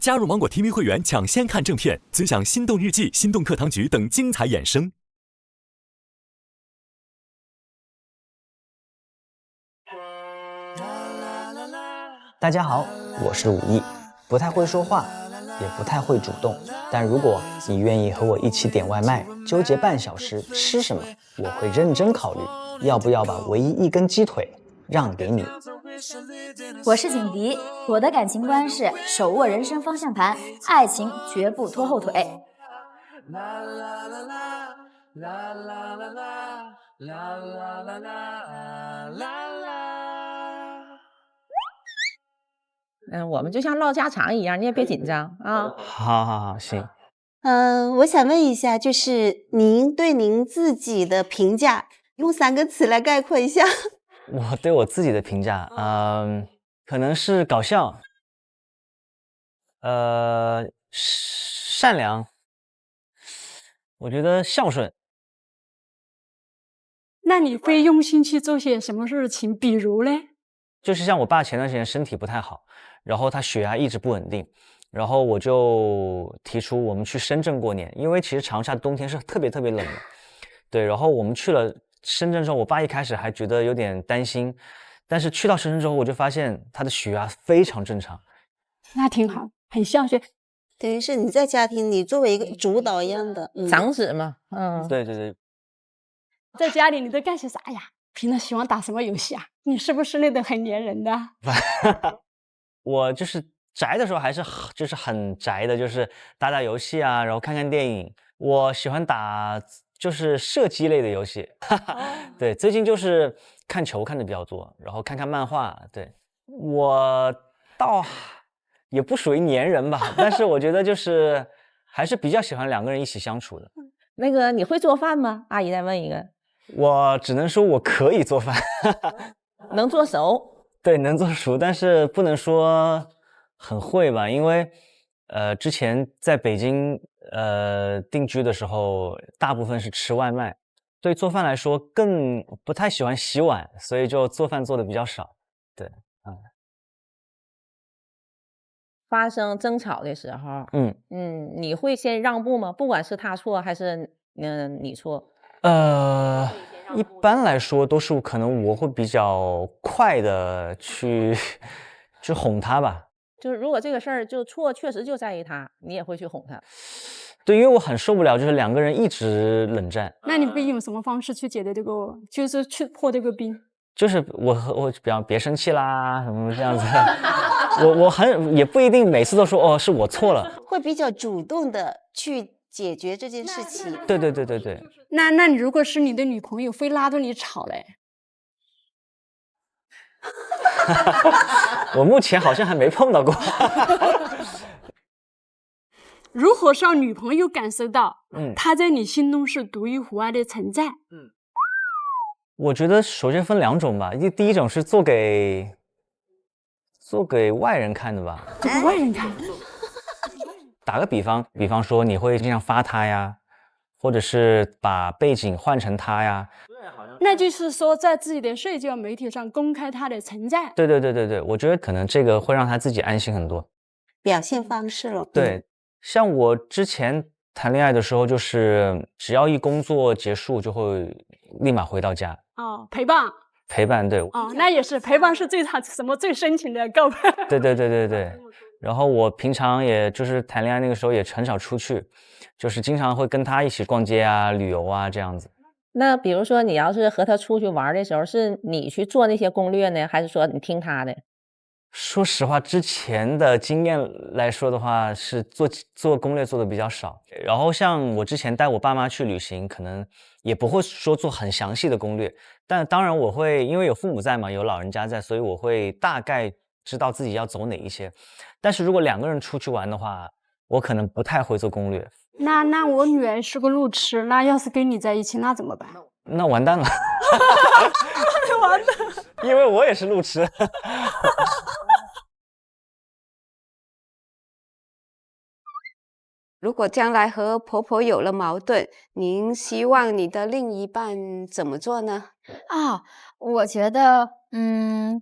加入芒果 TV 会员，抢先看正片，尊享心动日记、心动课堂局等精彩衍生。大家好，我是武艺，不太会说话，也不太会主动，但如果你愿意和我一起点外卖，纠结半小时吃什么，我会认真考虑要不要把唯一一根鸡腿让给你。我是景迪，我的感情观是手握人生方向盘，爱情绝不拖后腿。我们就像唠家常一样，你也别紧张啊。好，行。我想问一下，就是您对您自己的评价，用3个词来概括一下。我对我自己的评价，可能是搞笑，善良，我觉得孝顺。那你会用心去做些什么事情？比如呢？就是像我爸前段时间身体不太好，然后他血压一直不稳定，然后我就提出我们去深圳过年，因为其实长沙冬天是特别冷的。对，然后我们去了深圳之后，我爸一开始还觉得有点担心，但是去到深圳之后，我就发现他的血压非常正常。那挺好，很孝顺。等于是你在家庭里作为一个主导一样的长子嘛，对。在家里你都干些啥呀？平常喜欢打什么游戏啊？你是不是那种很粘人的？我就是宅的时候还是就是很宅的，就是打游戏啊，然后看电影。我喜欢打就是射击类的游戏。对，最近就是看球看的比较多，然后看漫画。对，我倒也不属于粘人吧，但是我觉得就是还是比较喜欢2个人一起相处的。那个你会做饭吗？阿姨再问一个。我只能说我可以做饭。能做熟。对，能做熟，但是不能说很会吧，因为之前在北京定居的时候，大部分是吃外卖，对做饭来说更不太喜欢洗碗，所以就做饭做的比较少。对，发生争吵的时候，你会先让步吗？不管是他错还是你错？一般来说都是可能我会比较快的去哄他吧。就是如果这个事儿就错确实就在于他，你也会去哄他。对，因为我很受不了就是2个人一直冷战。那你会用什么方式去解决这个，就是去破这个冰？就是我比方别生气啦什么这样子。我也不一定每次都说是我错了，会比较主动的去解决这件事情。对。那你如果是你的女朋友非拉着你吵嘞？我目前好像还没碰到过。如何让女朋友感受到她在你心中是独一无二的存在？我觉得首先分2种吧，第一种是做给外人看的吧。做给外人看。打个比方说你会经常发他呀，或者是把背景换成他呀。那就是说在自己的社交媒体上公开他的存在。对，我觉得可能这个会让他自己安心很多。表现方式了。对，像我之前谈恋爱的时候，就是只要一工作结束就会立马回到家。陪伴，对。那也是陪伴是最深情的告白。对。然后我平常也就是谈恋爱那个时候也很少出去，就是经常会跟他一起逛街啊、旅游啊这样子。那比如说你要是和他出去玩的时候，是你去做那些攻略呢，还是说你听他的？说实话，之前的经验来说的话，是做攻略做的比较少。然后像我之前带我爸妈去旅行，可能也不会说做很详细的攻略，但当然我会，因为有父母在嘛，有老人家在，所以我会大概知道自己要走哪一些。但是如果2个人出去玩的话，我可能不太会做攻略。那我女儿是个路痴，那要是跟你在一起，那怎么办？那完蛋了。完蛋，因为我也是路痴。如果将来和婆婆有了矛盾，您希望你的另一半怎么做呢？我觉得，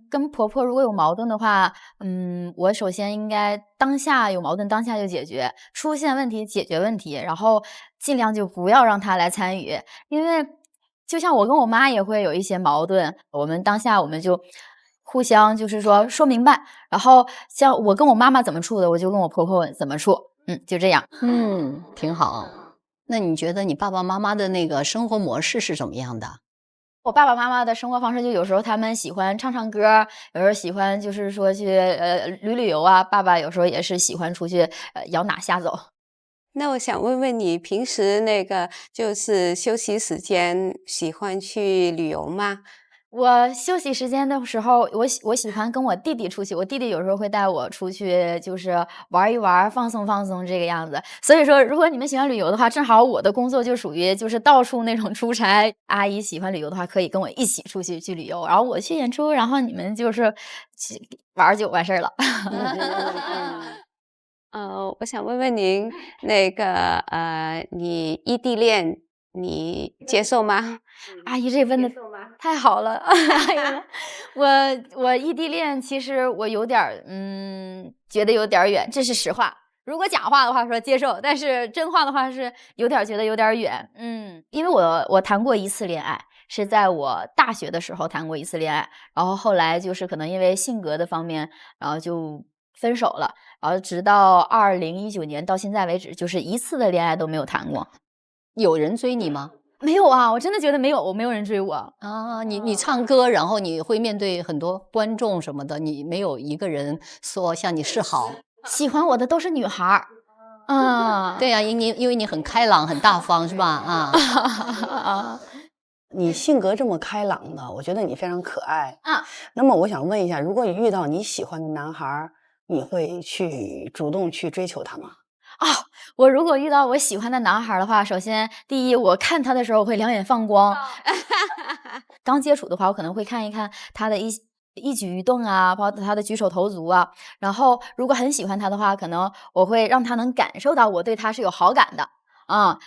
跟婆婆如果有矛盾的话，我首先应该当下有矛盾当下就解决，出现问题解决问题，然后尽量就不要让她来参与。因为就像我跟我妈也会有一些矛盾，我们当下我们就互相就是说明白，然后像我跟我妈妈怎么处的，我就跟我婆婆怎么处，就这样。挺好。那你觉得你爸爸妈妈的那个生活模式是怎么样的？我爸爸妈妈的生活方式，就有时候他们喜欢唱唱歌，有时候喜欢就是说去旅游啊。爸爸有时候也是喜欢出去摇哪瞎走。那我想问问你，平时那个就是休息时间喜欢去旅游吗？我休息时间的时候，我喜欢跟我弟弟出去，我弟弟有时候会带我出去，就是玩一玩，放松放松这个样子。所以说，如果你们喜欢旅游的话，正好我的工作就属于就是到处那种出差。阿姨喜欢旅游的话，可以跟我一起出去旅游，然后我去演出，然后你们就是玩就完事儿了。我想问问您，那个你异地恋，你接受吗？阿姨这问的太好了。我异地恋，其实我有点觉得有点远，这是实话。如果假话的话说接受，但是真话的话是觉得有点远。因为我谈过一次恋爱，是在我大学的时候谈过一次恋爱，然后后来就是可能因为性格的方面，然后就分手了，然后直到2019年到现在为止，就是一次的恋爱都没有谈过。有人追你吗？没有啊，我真的觉得没有，我没有人追我啊。你唱歌，然后你会面对很多观众什么的，你没有一个人说向你示好。喜欢我的都是女孩儿。对呀，因为你很开朗很大方是吧？你性格这么开朗的，我觉得你非常可爱。那么我想问一下，如果你遇到你喜欢的男孩，你会去主动去追求他吗？我如果遇到我喜欢的男孩的话，首先第一，我看他的时候会两眼放光。刚接触的话，我可能会看一看他的一举一动啊，包括他的举手投足啊。然后如果很喜欢他的话，可能我会让他能感受到我对他是有好感的。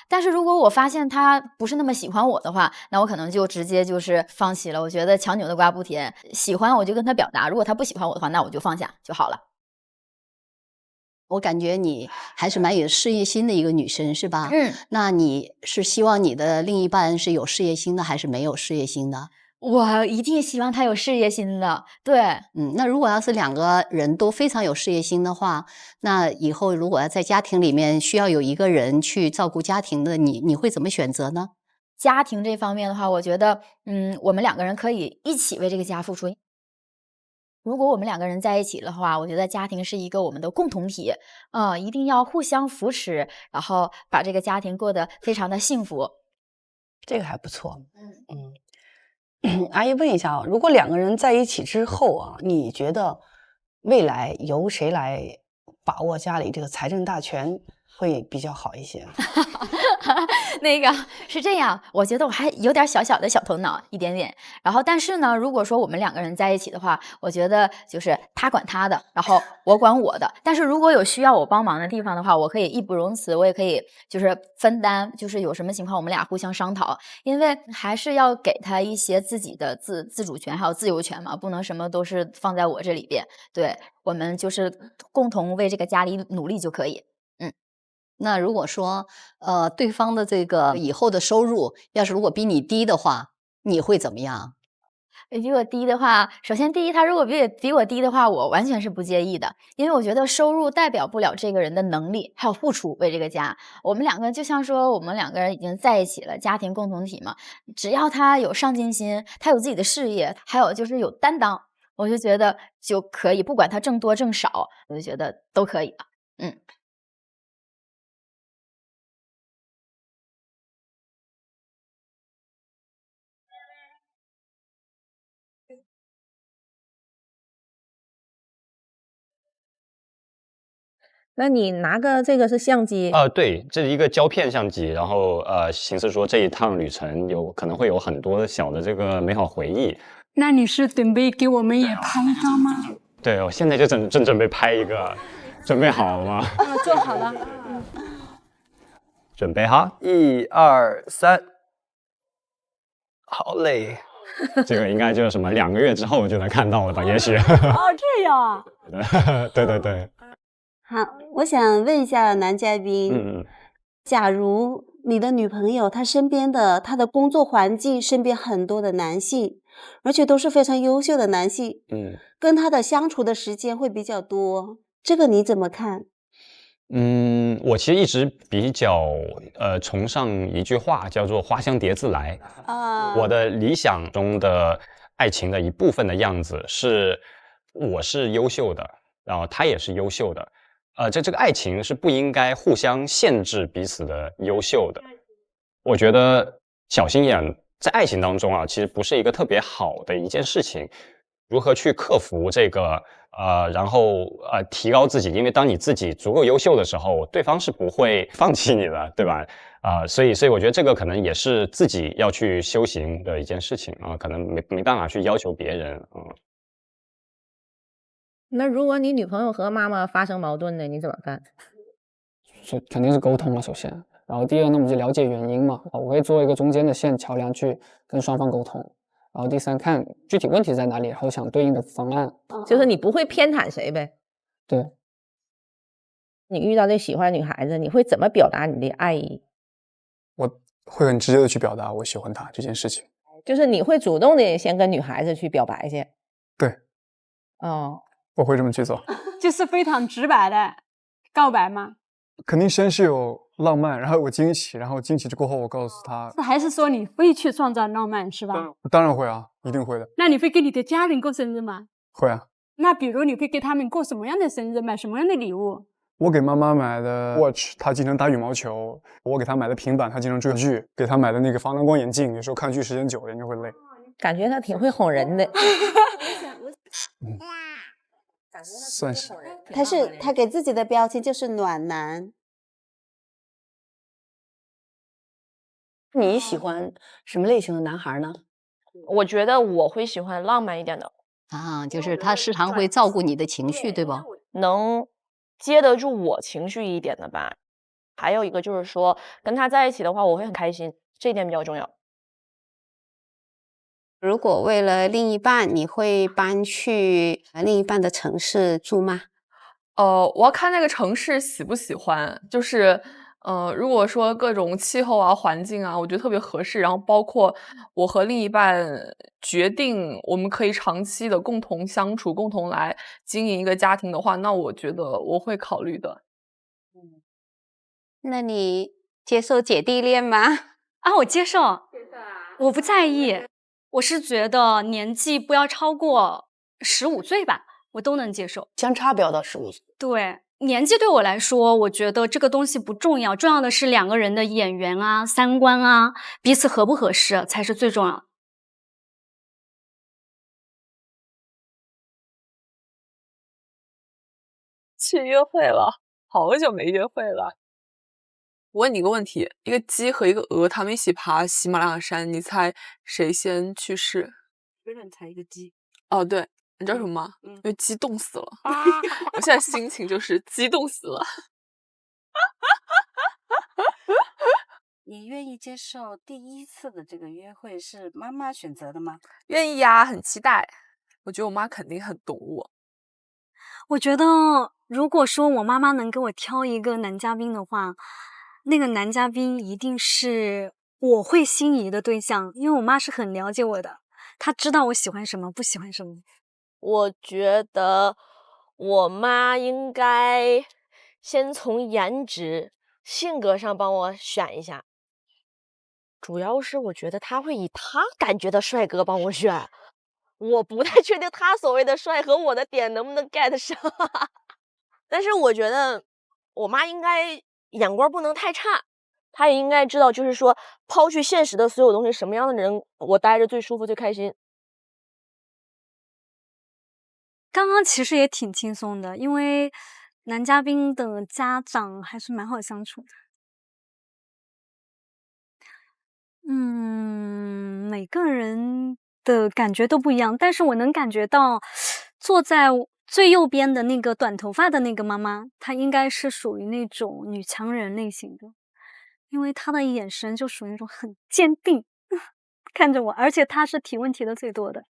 但是如果我发现他不是那么喜欢我的话，那我可能就直接就是放弃了。我觉得强扭的瓜不甜，喜欢我就跟他表达，如果他不喜欢我的话，那我就放下就好了。我感觉你还是蛮有事业心的一个女生是吧？那你是希望你的另一半是有事业心的还是没有事业心的？我一定希望他有事业心的。对。那如果要是两个人都非常有事业心的话，那以后如果要在家庭里面需要有一个人去照顾家庭的，你会怎么选择呢？家庭这方面的话，我觉得我们两个人可以一起为这个家付出。如果我们两个人在一起的话，我觉得家庭是一个我们的共同体，一定要互相扶持，然后把这个家庭过得非常的幸福。这个还不错。阿姨问一下如果两个人在一起之后你觉得未来由谁来把握家里这个财政大权会比较好一些？那个是这样，我觉得我还有点小头脑一点点。然后但是呢，如果说我们两个人在一起的话，我觉得就是他管他的，然后我管我的。但是如果有需要我帮忙的地方的话，我可以义不容辞，我也可以就是分担，就是有什么情况我们俩互相商讨。因为还是要给他一些自己的自主权还有自由权嘛，不能什么都是放在我这里边。对，我们就是共同为这个家里努力就可以。那如果说对方的这个以后的收入要是如果比你低的话，你会怎么样？比我低的话，首先第一，他如果比我低的话，我完全是不介意的，因为我觉得收入代表不了这个人的能力还有付出为这个家。我们两个就像说我们两个人已经在一起了，家庭共同体嘛，只要他有上进心，他有自己的事业，还有就是有担当，我就觉得就可以，不管他挣多挣少，我就觉得都可以了。那你拿个这个是相机？对，这是一个胶片相机，然后形似说这一趟旅程可能会有很多小的这个美好回忆。那你是准备给我们也拍一张吗？对，我现在就正准备拍一个，准备好了吗？做好了。准备哈，1、2、3，好累。这个应该就是什么2个月之后就能看到了吧？也许。哦，这样啊。对对对。好，我想问一下男嘉宾，假如你的女朋友她身边的她的工作环境身边很多的男性，而且都是非常优秀的男性，跟她的相处的时间会比较多，这个你怎么看？我其实一直比较崇尚一句话，叫做花香蝶自来。我的理想中的爱情的一部分的样子是，我是优秀的，然后他也是优秀的。这个爱情是不应该互相限制彼此的优秀的。我觉得小心眼在爱情当中啊，其实不是一个特别好的一件事情。如何去克服这个然后提高自己，因为当你自己足够优秀的时候，对方是不会放弃你的，对吧？所以我觉得这个可能也是自己要去修行的一件事情啊，可能没办法去要求别人啊。那如果你女朋友和妈妈发生矛盾呢，你怎么办？肯定是沟通了，首先，然后第二，那我们就了解原因嘛，我会做一个中间的线桥梁去跟双方沟通，然后第三，看具体问题在哪里，然后想对应的方案。就是你不会偏袒谁呗？对。你遇到这喜欢的女孩子，你会怎么表达你的爱意？我会很直接的去表达我喜欢她这件事情。就是你会主动的先跟女孩子去表白去？对。哦。我会这么去做。就是非常直白的告白吗？肯定先是有浪漫，然后有惊喜，然后惊喜过后我告诉她。还是说你会去创造浪漫是吧？当然会啊，一定会的。那你会给你的家人过生日吗？会啊。那比如你会给他们过什么样的生日，买什么样的礼物？我给妈妈买的 watch， 她经常打羽毛球；我给她买的平板，她经常追剧；给她买的那个防蓝光眼镜，有时候看剧时间久了应该会累。感觉她挺会哄人的。算是。他给自己的标签就是暖男。你喜欢什么类型的男孩呢？我觉得我会喜欢浪漫一点的啊，就是他时常会照顾你的情绪，对吧？能接得住我情绪一点的吧。还有一个就是说，跟他在一起的话，我会很开心，这一点比较重要。如果为了另一半，你会搬去另一半的城市住吗？我要看那个城市喜不喜欢，就是如果说各种气候啊、环境啊，我觉得特别合适，然后包括我和另一半决定我们可以长期的共同相处、共同来经营一个家庭的话，那我觉得我会考虑的。那你接受姐弟恋吗？啊，我接受，我不在意。我是觉得年纪不要超过15岁吧，我都能接受。相差不要到15岁。对，年纪对我来说，我觉得这个东西不重要，重要的是两个人的眼缘啊、三观啊，彼此合不合适才是最重要的。去约会了，好久没约会了。我问你个问题，一个鸡和一个鹅，他们一起爬喜马拉雅山，你猜谁先去世？一个人猜一个鸡。哦，对，你知道什么吗？因为鸡冻死了。我现在心情就是激动死了。你愿意接受第一次的这个约会是妈妈选择的吗？愿意呀，很期待。我觉得我妈肯定很懂我。我觉得如果说我妈妈能给我挑一个男嘉宾的话，那个男嘉宾一定是我会心仪的对象，因为我妈是很了解我的，她知道我喜欢什么，不喜欢什么。我觉得我妈应该先从颜值、性格上帮我选一下，主要是我觉得她会以她感觉的帅哥帮我选，我不太确定她所谓的帅和我的点能不能 get 上，但是我觉得我妈应该眼光不能太差，她也应该知道，就是说抛去现实的所有东西，什么样的人我待着最舒服最开心。刚刚其实也挺轻松的，因为男嘉宾的家长还是蛮好相处的。每个人的感觉都不一样，但是我能感觉到坐在最右边的那个短头发的那个妈妈，她应该是属于那种女强人类型的，因为他的眼神就属于那种很坚定看着我，而且他是提问题的最多的。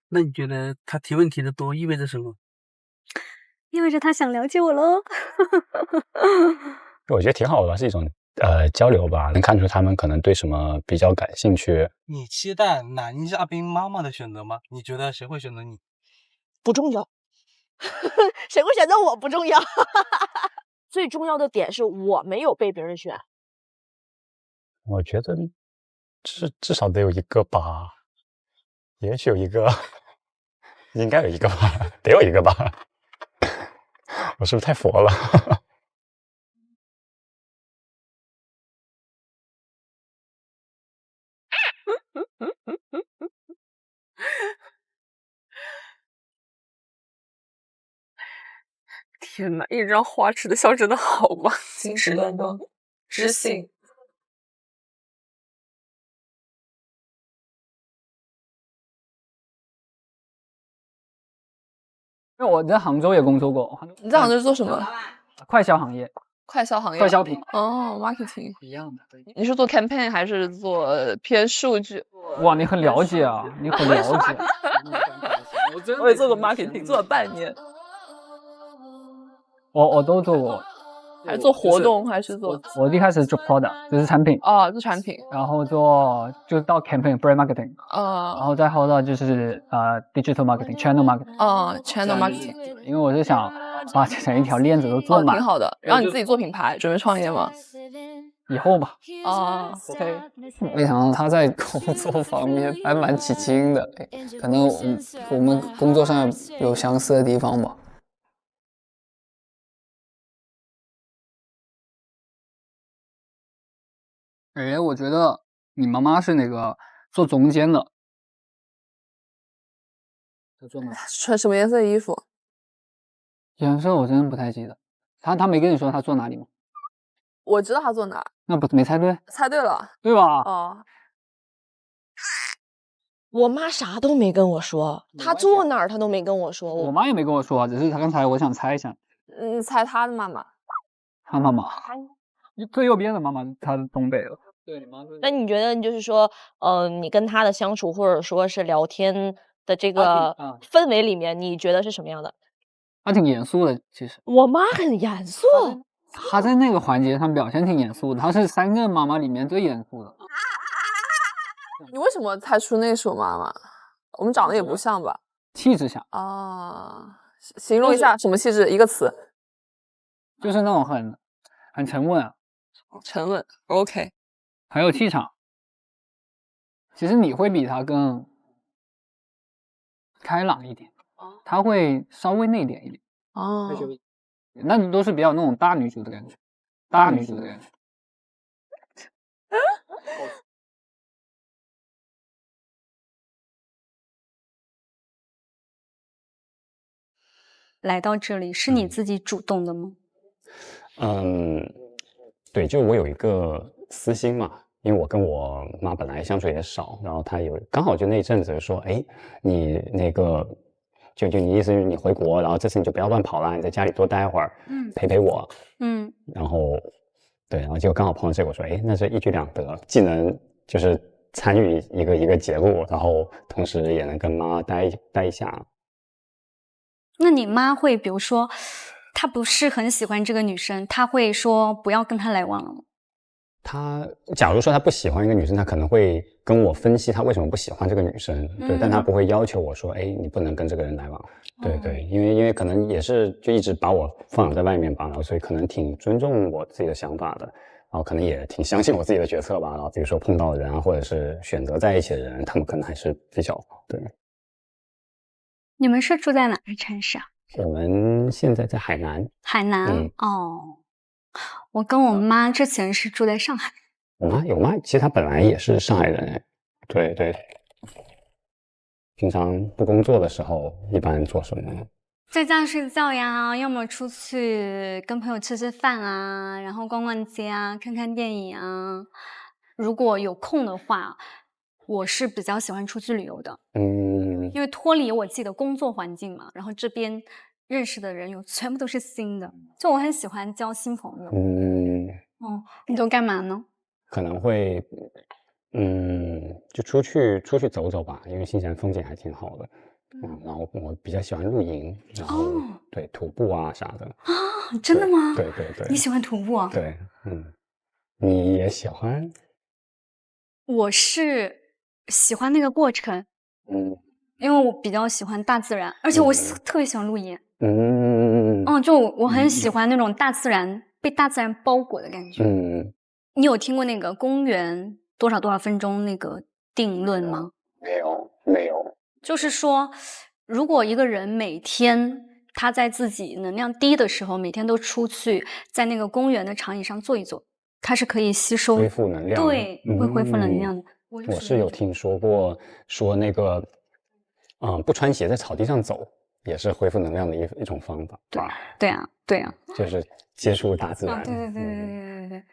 那你觉得他提问题的多意味着什么？意味着他想了解我喽。我觉得挺好的，是一种交流吧，能看出他们可能对什么比较感兴趣。你期待男嘉宾妈妈的选择吗？你觉得谁会选择你？不重要，谁会选择我不重要。最重要的点是我没有被别人选。我觉得至少得有一个吧，也许有一个，应该有一个吧，得有一个吧。我是不是太佛了？天哪，一张花痴的笑真的好棒，信誓旦旦，知性。因为我在杭州也工作过。你在杭州做什么？快销行业。快销行业。快销品。哦 ，marketing 一样的。对。你是做 campaign 还是做偏数据？哇，你很了解啊，你很了解。我也做过 marketing， 做了半年。我都做过。还是做活动，还是做？我一开始做 product， 就是产品。哦，做产品。然后就到 campaign brand marketing。然后再后到就是digital marketing、channel marketing。channel marketing。因为我是想把这整一条链子都做满。挺好的。然后你自己做品牌，准备创业吗？以后吧。OK。没想到他在工作方面还蛮起劲的，可能我们工作上有相似的地方吧。我觉得你妈妈是那个做中间的。她做哪？穿什么颜色的衣服？颜色我真的不太记得。她没跟你说她做哪里吗？我知道她做哪。那不没猜对？猜对了，对吧？哦。我妈啥都没跟我说，她坐哪儿她都没跟我说。我妈也没跟我说，只是她刚才我想猜一下。你猜她的妈妈？她妈妈。最右边的妈妈，她是东北的。对，你妈。那你觉得就是说，你跟她的相处，或者说是聊天的这个氛围里面，你觉得是什么样的？她挺严肃的，其实。我妈很严肃。她在那个环节上表现挺严肃的，她是3个妈妈里面最严肃的。你为什么猜出那是我妈妈？我们长得也不像吧？气质像。形容一下什么气质？一个词。就是那种很沉稳啊。沉稳 ，OK。很有气场。其实你会比她更开朗一点，她会稍微内敛一点。那你都是比较那种大女主的感觉，大女主的感觉。来到这里是你自己主动的吗？对，就我有一个私心嘛，因为我跟我妈本来相处也少，然后她刚好就那一阵子说，哎，你那个就你意思是你回国，然后这次你就不要乱跑了，你在家里多待会儿，陪陪我，然后对，然后就刚好碰到这个，我说，哎，那是一举两得，既能就是参与一个节目，然后同时也能跟妈待一下。那你妈会比如说她不是很喜欢这个女生，她会说不要跟她来往了吗？她假如说她不喜欢一个女生，她可能会跟我分析她为什么不喜欢这个女生，对，但她不会要求我说，哎，你不能跟这个人来往，对对，因为可能也是就一直把我放养在外面吧，然后所以可能挺尊重我自己的想法的，然后可能也挺相信我自己的决策吧，然后比如说碰到的人啊，或者是选择在一起的人，他们可能还是比较对。你们是住在哪个城市啊？我们现在在海南。海南，我跟我妈之前是住在上海。我妈其实她本来也是上海人，对对。平常不工作的时候一般做什么？在家睡觉呀，要么出去跟朋友吃吃饭啊，然后逛逛街啊，看看电影啊。如果有空的话，我是比较喜欢出去旅游的。因为脱离我自己的工作环境嘛，然后这边认识的人全部都是新的，就我很喜欢交新朋友。哦，你都干嘛呢？可能会，就出去走走吧，因为新西兰风景还挺好的。然后我比较喜欢露营，然后对徒步啊啥的。啊，真的吗？对对对。你喜欢徒步啊？对，你也喜欢？我是喜欢那个过程，因为我比较喜欢大自然，而且我特别喜欢露营。就我很喜欢那种大自然被大自然包裹的感觉。你有听过那个公园多少多少分钟那个定论吗？没有。就是说，如果一个人每天他在自己能量低的时候，每天都出去在那个公园的长椅上坐一坐，他是可以吸收恢复能量，对，会恢复能量的。我是有听说过，说那个，不穿鞋在草地上走也是恢复能量的一种方法。对啊，就是接触大自然。对。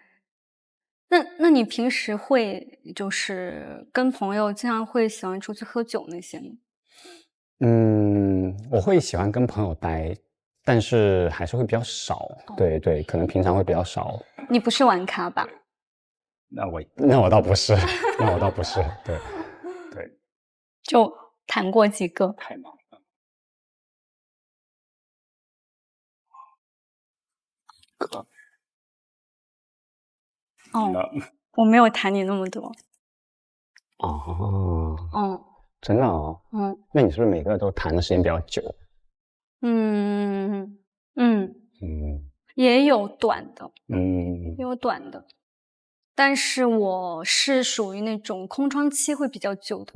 那你平时会就是跟朋友经常会喜欢出去喝酒那些吗？我会喜欢跟朋友待，但是还是会比较少。对，可能平常会比较少。你不是玩咖吧？那我倒不是，对。就谈过几个？太忙了。我没有谈你那么多。真的哦。那你是不是每个都谈的时间比较久？也有短的，但是我是属于那种空窗期会比较久的。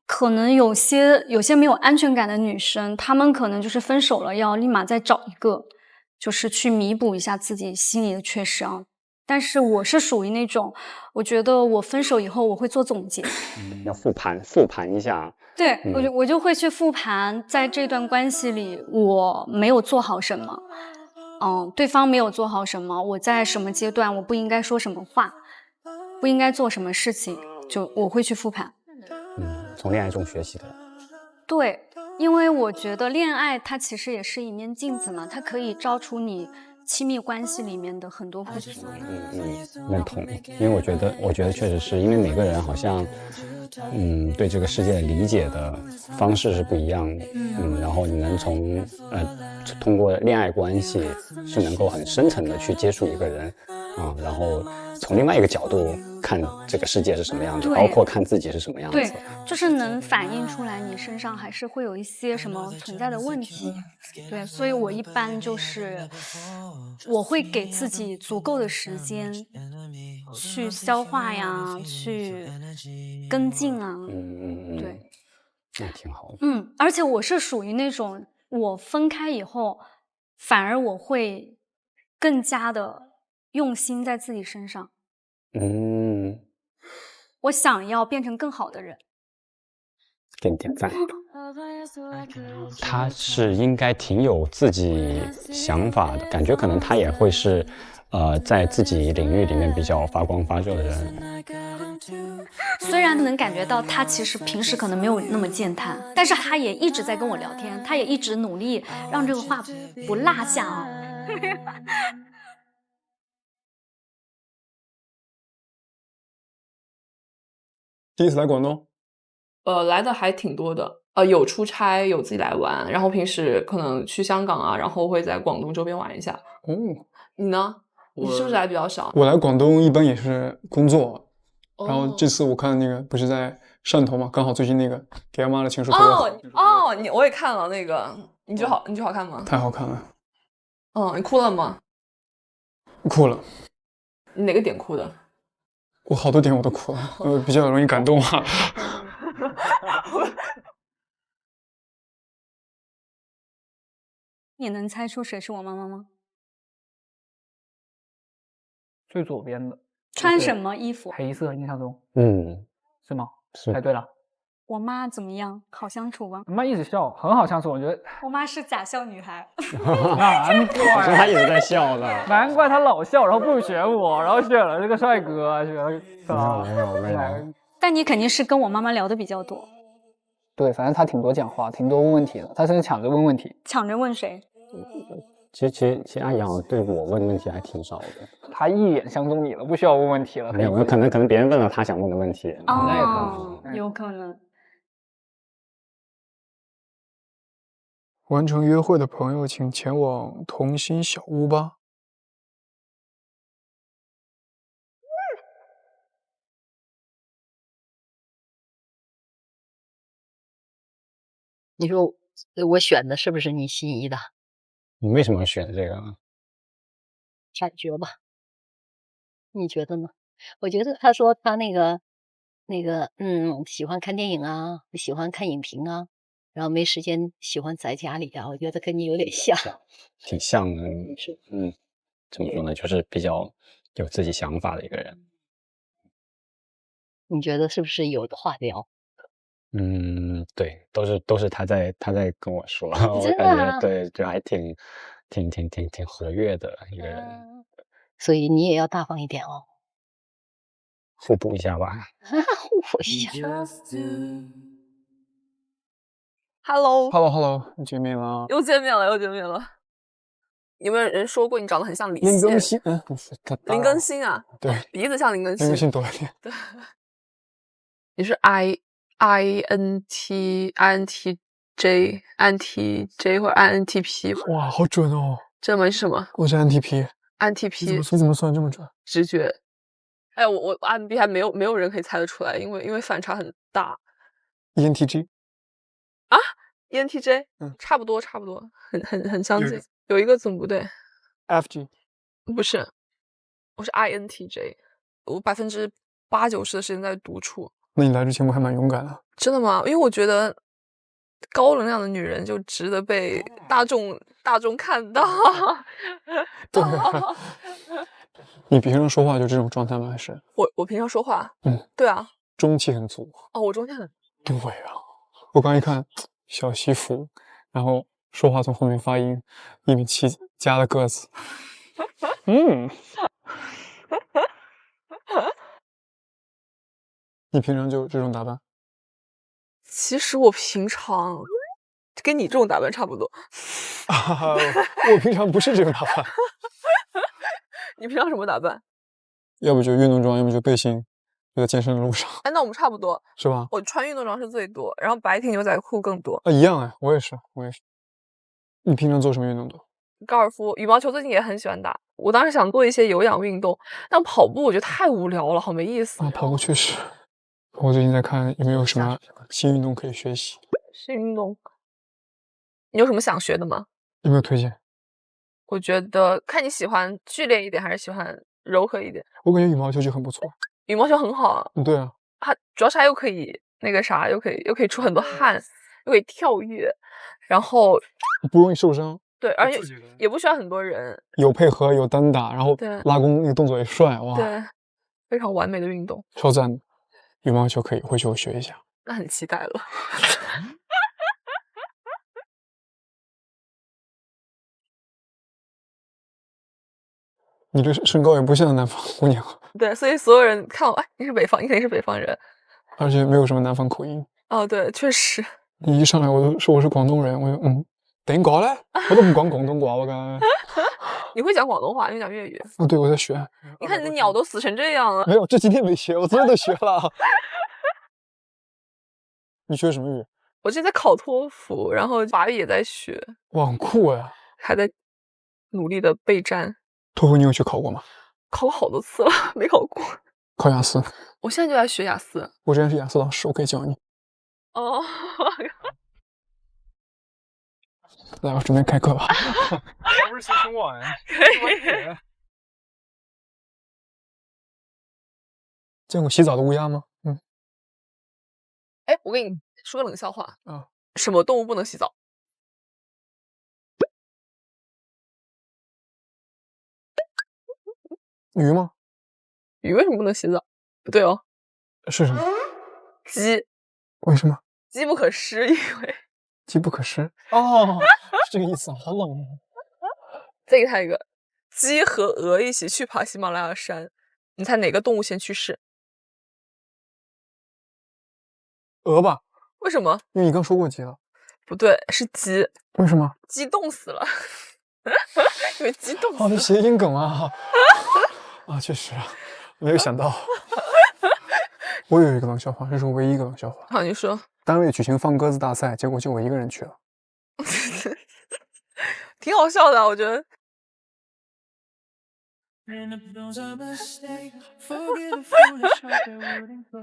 可能有些没有安全感的女生，她们可能就是分手了要立马再找一个，就是去弥补一下自己心里的缺失啊。但是我是属于那种，我觉得我分手以后我会做总结，要复盘一下。对，我就会去复盘，在这段关系里我没有做好什么，对方没有做好什么，我在什么阶段我不应该说什么话，不应该做什么事情，就我会去复盘。从恋爱中学习的。对，因为我觉得恋爱它其实也是一面镜子嘛，它可以照出你亲密关系里面的很多不足。认同，因为我觉得确实是因为每个人好像，对这个世界的理解的方式是不一样的，然后你能通过恋爱关系是能够很深层的去接触一个人，然后从另外一个角度看这个世界是什么样子，包括看自己是什么样子。对，就是能反映出来你身上还是会有一些什么存在的问题。对，所以我一般就是我会给自己足够的时间去消化呀，去跟进啊。对，那挺好的。而且我是属于那种我分开以后，反而我会更加的用心在自己身上。我想要变成更好的人。给你点赞。他是应该挺有自己想法的，感觉可能他也会是，在自己领域里面比较发光发热的人。虽然能感觉到他其实平时可能没有那么健谈，但是他也一直在跟我聊天，他也一直努力让这个话不落下啊。第一次来广东？来的还挺多的，有出差，有自己来玩，然后平时可能去香港啊，然后会在广东周边玩一下。你呢？你是不是来比较少？我来广东一般也是工作，然后这次我看那个不是在汕头嘛，刚好最近那个《给阿妈的情书》特别好。我也看了那个，你觉得好看吗？太好看了。你哭了吗？哭了。你哪个点哭的？我好多点我都哭了，比较容易感动啊。你能猜出谁是我妈妈吗？最左边的。穿什么衣服？黑色，印象中。是吗？是。猜对了。我妈怎么样？好相处吗？我妈一直笑，很好相处，我觉得。我妈是假笑女孩。难怪。她一直在笑的。难怪她老笑，然后不选我，然后选了这个帅哥，选了。没有。但你肯定是跟我妈妈聊的比较多。对，反正她挺多讲话，挺多问问题的，她甚至抢着问问题。抢着问谁？其实阿姨好像对我问问题还挺少的。他一眼相中你了，不需要问问题了。没有，可能别人问了他想问的问题。那也可能，有可能。完成约会的朋友，请前往同心小屋吧。你说我选的是不是你心仪的？你为什么选这个呢？感觉吧，你觉得呢？我觉得他说他那个，喜欢看电影啊，喜欢看影评啊，然后没时间喜欢在家里啊，我觉得跟你有点像，挺像的。怎么说呢？就是比较有自己想法的一个人。你觉得是不是有的话聊？对，都是他在跟我说，我真的感啊觉对，就还挺活跃的一个人，所以你也要大方一点哦，互补一下吧。互补一下。Hello，见面了。又见面了。有没有人说过你长得很像李现？林更新，林更新啊，对，鼻子像林更新。林更新多一点。对，你是 INTJ 或者 INTP？哇，好准哦！这门是什么？我是 INTP。INTP，你怎么算这么准？直觉。哎，我 INTP 还没有人可以猜得出来，因为反差很大。ENTJ 啊 ，ENTJ，差不多，很相近，有一个字母不对。FG 不是，我是 INTJ， 我80%-90%的时间在独处。那你来之前我还蛮勇敢的。真的吗？因为我觉得高能量的女人就值得被大众看到。对。你平常说话就这种状态吗？还是我平常说话，对啊，中气很足。哦，我中气很。对啊，我刚一看小西服，然后说话从后面发音，1.7米加的个子。你平常就这种打扮？其实我平常跟你这种打扮差不多。我平常不是这种打扮。你平常什么打扮？要不就运动装，要不就背心，就在健身的路上。哎，那我们差不多，是吧？我穿运动装是最多，然后白 T 牛仔裤更多。一样哎，我也是。你平常做什么运动多？高尔夫、羽毛球最近也很喜欢打。我当时想做一些有氧运动，但跑步我觉得太无聊了，好没意思。跑步确实。我最近在看有没有什么新运动可以学习。新运动，你有什么想学的吗？有没有推荐？我觉得看你喜欢剧烈一点还是喜欢柔和一点。我感觉羽毛球就很不错。羽毛球很好啊。对啊。它主要是它又可以那个啥，又可以出很多汗，又可以跳跃，然后不容易受伤。对，而且也不需要很多人。有配合，有单打，然后拉弓那个动作也帅，哇！对，非常完美的运动，超赞的。羽毛球可以，回去我学一下。那很期待了。你这身高也不像南方姑娘。对，所以所有人看我，哎，你是北方，你肯定是北方人，而且没有什么南方口音。哦，对，确实。你一上来我就说我是广东人，我就点解咧？我都唔講廣東話㗎。你会讲广东话，你会讲粤语？对，我在学。你看你的鸟都死成这样了。没有，这今天没学，我昨天都学了。你学什么语？我之前在考托福，然后法语也在学。哇，很酷哎！还在努力的备战。托福你有去考过吗？考过好多次了，没考过。考雅思？我现在就在学雅思。我之前是雅思老师，我可以教你。哦。来，我准备开课吧。不是挺晚？可以。见过洗澡的乌鸦吗？哎，我给你说个冷笑话啊。什么动物不能洗澡？鱼吗？鱼为什么不能洗澡？不对哦。是什么？鸡。为什么？机不可失，因为机不可失。哦，是这个意思。好冷啊。再给他一个，鸡和鹅一起去爬喜马拉雅山，你猜哪个动物先去世？鹅吧？为什么？因为你刚说过鸡了。不对，是鸡。为什么？鸡冻死了。因为鸡冻死了。好的谐音梗啊！啊，确实啊，没有想到。我有一个冷笑话，这是我唯一一个冷笑话。好，你说。单位举行放鸽子大赛，结果就我一个人去了。挺好笑的，我觉得。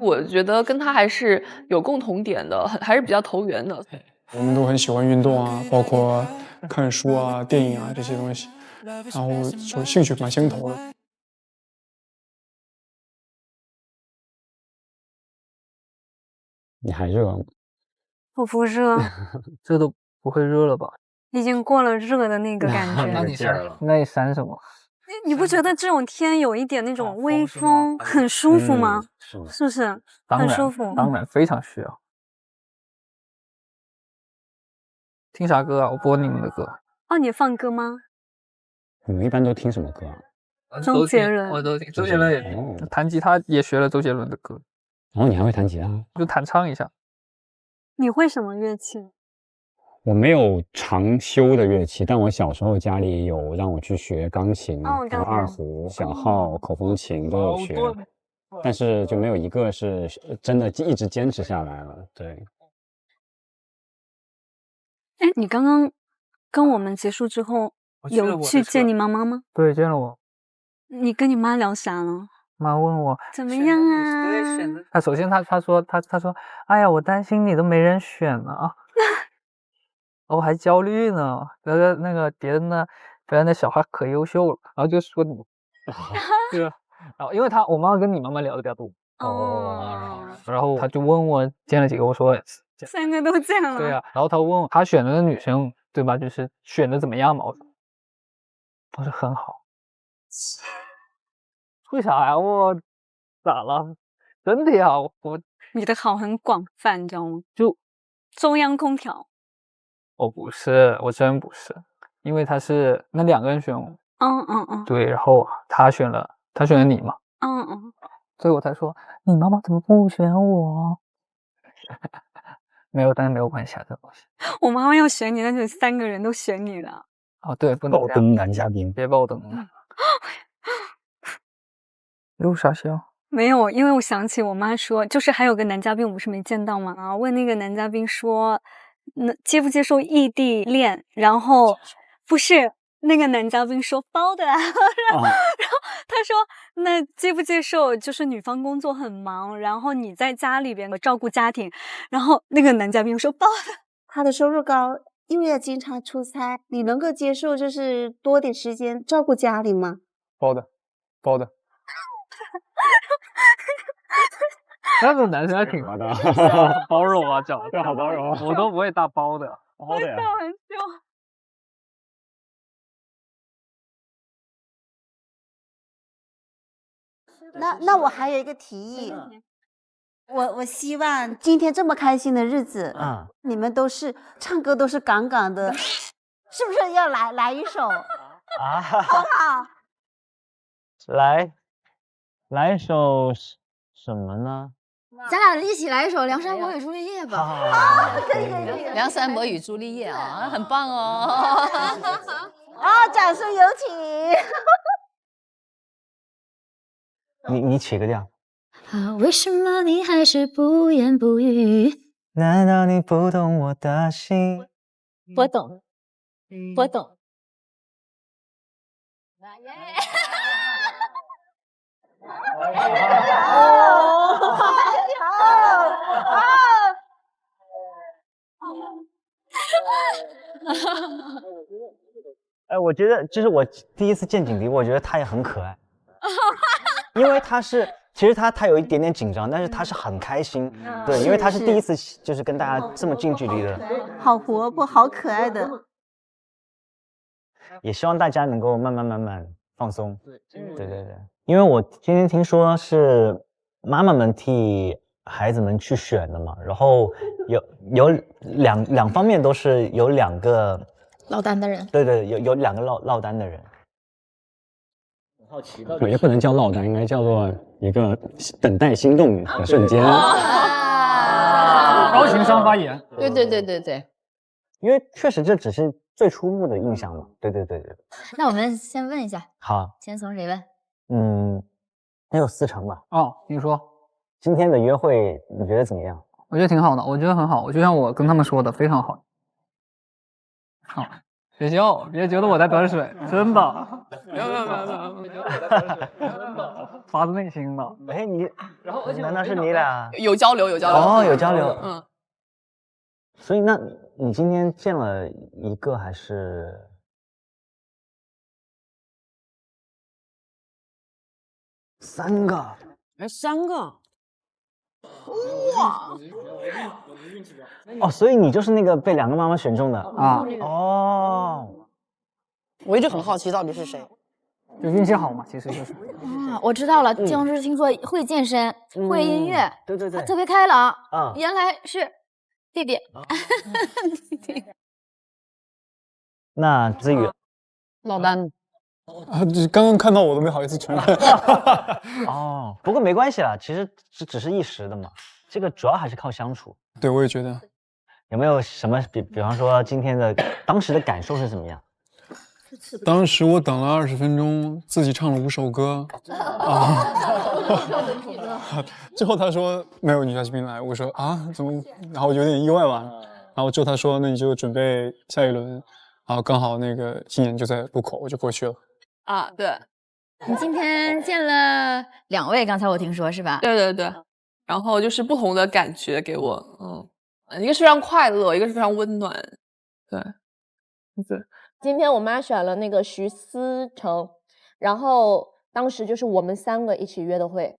我觉得跟他还是有共同点的，还是比较投缘的。我们都很喜欢运动啊，包括看书啊、电影啊这些东西，然后就兴趣蛮相投的。你还热吗？我不热，这都不会热了吧？已经过了热的那个感觉。那你闪什么？你不觉得这种天有一点那种微风很舒服吗？是不是？很舒服。当然非常需要。听啥歌啊？我播你们的歌。哦，你放歌吗？你们一般都听什么歌啊？周杰伦，我都听。周杰伦也听。弹吉他也学了周杰伦的歌。然后你还会弹吉他？就弹唱一下。你会什么乐器？我没有常修的乐器，但我小时候家里有让我去学钢琴、二胡、小号、口风琴都有学，但是就没有一个是真的一直坚持下来了。对。哎，你刚刚跟我们结束之后，有去见你妈妈吗？对，见了我。你跟你妈聊啥了？妈问我怎么样啊？他首先他说，哎呀，我担心你都没人选了啊，我还焦虑呢。那个别人的小孩可优秀了，然后就说你，对啊，然后因为我妈妈跟你妈妈聊的比较多然后他就问我见了几个，我说3个都见了。对啊，然后他问我他选的女生对吧，就是选的怎么样嘛？我说很好。为啥呀？我咋了？真的呀，你的好很广泛，你知道吗？就中央空调。我不是，我真不是，因为他是那2个人选我。对，然后他选了你嘛。所以我才说你妈妈怎么不选我？没有，但是没有关系啊，这东西。我妈妈要选你，那就3个人都选你了。哦，对，不能爆灯男嘉宾，别爆灯了。有啥笑？没有，因为我想起我妈说，就是还有个男嘉宾，我不是没见到吗？问那个男嘉宾说，接不接受异地恋？然后不是那个男嘉宾说包的，然后他说那接不接受？就是女方工作很忙，然后你在家里边照顾家庭，然后那个男嘉宾说包的。他的收入高，因为要经常出差，你能够接受就是多点时间照顾家里吗？包的。那种男生还挺包容啊，这好包容啊，我都不会大包的，包的呀。很笑。那我还有一个提议，我希望今天这么开心的日子，你们都是唱歌都是杠杠的，是不是要来一首啊？好不好？来一首什么呢？咱俩一起来一首《梁山伯与朱丽叶》吧。好，可以。梁山伯与朱丽叶啊，很棒哦。掌声有请。你起个调。为什么你还是不言不语？难道你不懂我的心？我懂。哎，我觉得就是我第一次见景迪，我觉得他也很可爱，因为其实他有一点点紧张，但是他是很开心，对，因为他是第一次就是跟大家这么近距离的，好活泼，好可爱的。也希望大家能够慢慢放松，对，因为我今天听说是妈妈们替孩子们去选的嘛，然后有两方面都是有2个落单的人，对，有2个落单的人。好奇的，也不能叫落单，应该叫做一个等待心动的瞬间。高情商发言。对，因为确实这只是最初步的印象嘛。对。那我们先问一下，好，先从谁问？还有思成吧。哦，你说今天的约会你觉得怎么样？我觉得挺好的，我觉得很好。就像我跟他们说的，非常好。好，别笑，别觉得我在端水，真的。没有，发自内心的。哎，难道是你俩有交流？哦，有交流。所以那你今天见了一个还是3个？哎，3个。哇！哦，所以你就是那个被2个妈妈选中的啊？哦，我一直很好奇到底是谁，就运气好嘛，其实就是。啊，我知道了，就是听说会健身，会音乐，对，特别开朗啊，原来是弟弟。那子宇，落单。啊，刚刚看到我都没好意思承认。哦，不过没关系啦，其实只是一时的嘛，这个主要还是靠相处。对，我也觉得。有没有什么比方说今天的当时的感受是怎么样？当时我等了20分钟，自己唱了5首歌啊。最后他说没有女嘉宾来，我说啊怎么？然后有点意外吧。然后之后他说那你就准备下一轮，然后刚好那个新年就在路口，我就过去了。啊，对。你今天见了2位，刚才我听说是吧？对，然后就是不同的感觉给我，一个是非常快乐，一个是非常温暖，对。今天我妈选了那个徐思成，然后当时就是我们3个一起约的会，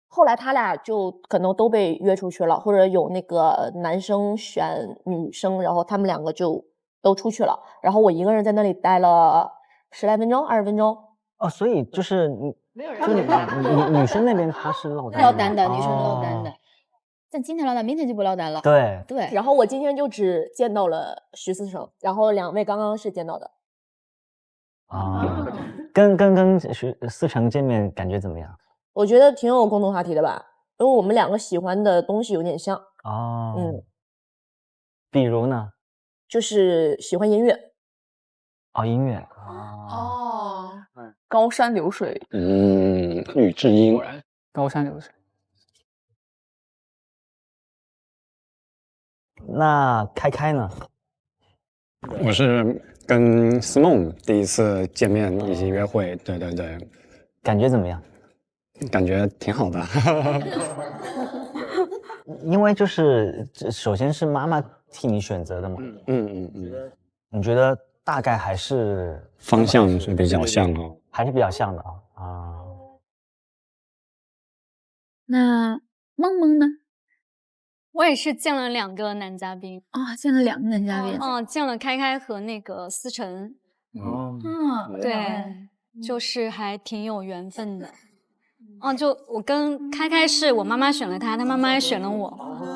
后来他俩就可能都被约出去了，或者有那个男生选女生，然后他们2个就都出去了，然后我一个人在那里待了10来分钟、20分钟。哦，所以就是女生那边她是落单的，女生落单的。但今天落单，明天就不落单了。对。然后我今天就只见到了徐思成，然后2位刚刚是见到的。啊，跟徐思成见面感觉怎么样？我觉得挺有共同话题的吧，因为我们2个喜欢的东西有点像。哦。比如呢？就是喜欢音乐。哦，音乐。高山流水。吕智英。高山流水。那开呢？我是跟思梦第一次见面以及约会，对，感觉怎么样？感觉挺好的。因为就是首先是妈妈替你选择的嘛。你觉得大概还是方向是比较像哦，还是比较像的啊。那梦梦呢？我也是见了2个男嘉宾啊，见了2个男嘉宾。见了开和那个思成。对，就是还挺有缘分的。就我跟开是我妈妈选了他妈妈也选了我。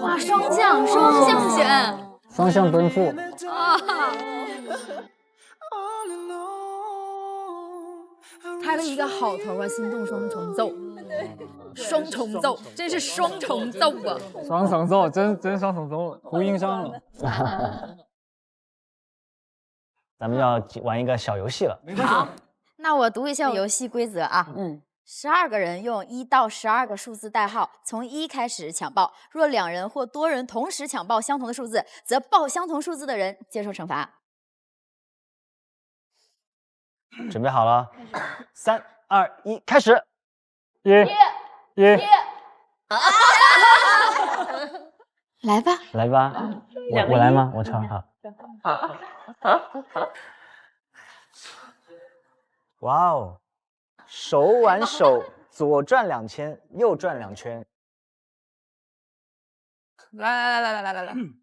哇，双向选，双向奔赴。开了一个好头啊，心动双重奏。双重奏，真是双重奏啊！双重奏，真双重奏，呼应上了。咱们要玩一个小游戏了。好，那我读一下游戏规则啊。12个人用1到12个数字代号，从1开始抢报。若2人或多人同时抢报相同的数字，则报相同数字的人接受惩罚。准备好了，3、2、1，开始。来吧，我来吗？我唱好。哇哦，手挽手，左转2圈，右转2圈。来，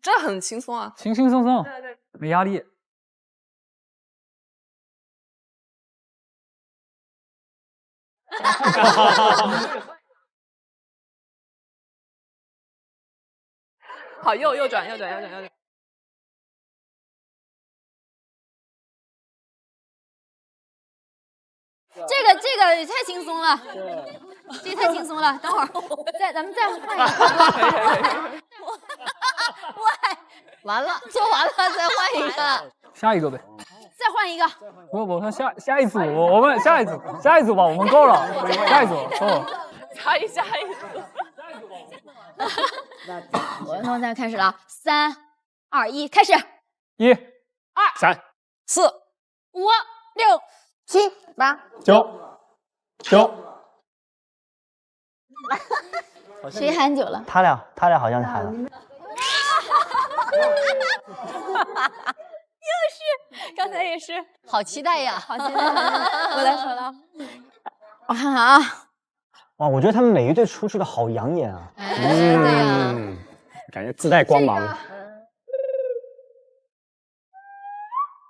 这很轻松啊，轻松松，没压力。好，右转。这个也太轻松了，这太轻松了。等会儿咱们再换一个。完了，做完了再换一个。下一个呗。再换换一个。不，那下一组，我们下一组吧，我们够了，下一组够了。下一组。我们现在开始了，3、2、1，开始。1、2、3、4、5、6、7、8、9。谁喊9了？他俩好像喊了。又是，刚才也是，好期待呀！好期待。我来说了，我看看啊。哇，我觉得他们每一对出去的好养眼啊！对呀，感觉自带光芒。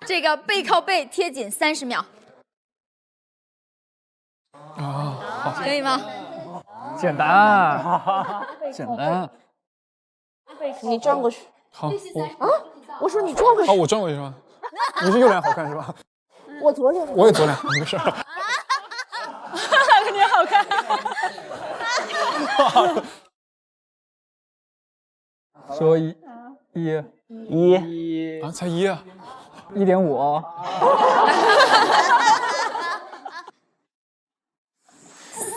这个背靠背贴紧30秒。好，可以吗？简单，简单。你转过去。好，我说你转过去。哦，我转过去是吗？你是右脸好看是吧？我左脸。我也左脸，没事。肯定好看。说1啊，才1啊，1.5。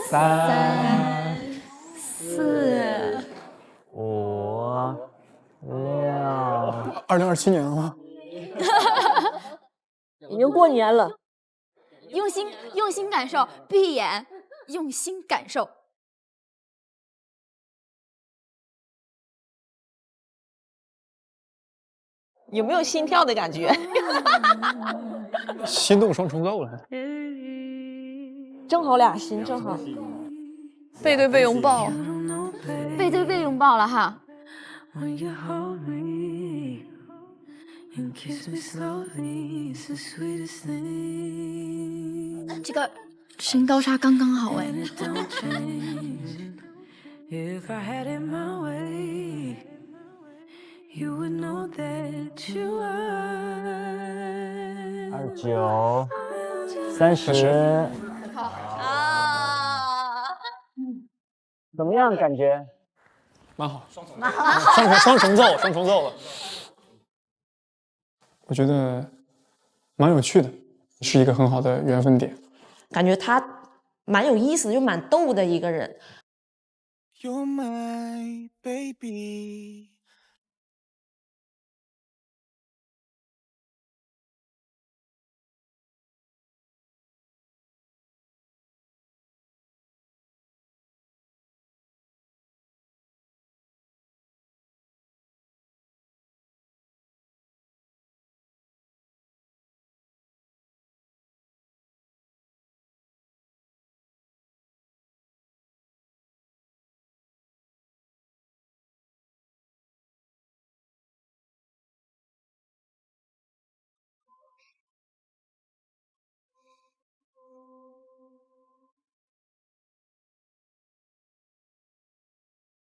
3、4、5、6。2027年了吗？已经过年了。用心感受，闭眼，用心感受。有没有心跳的感觉？心动双重奏了。正好俩心，正好。背对背拥抱，背对背拥抱了哈。这个身高差刚刚好哎。29、30。怎么样？感觉？蛮好，双重奏了。我觉得蛮有趣的，是一个很好的缘分点。感觉他蛮有意思，就蛮逗的一个人。You're my baby.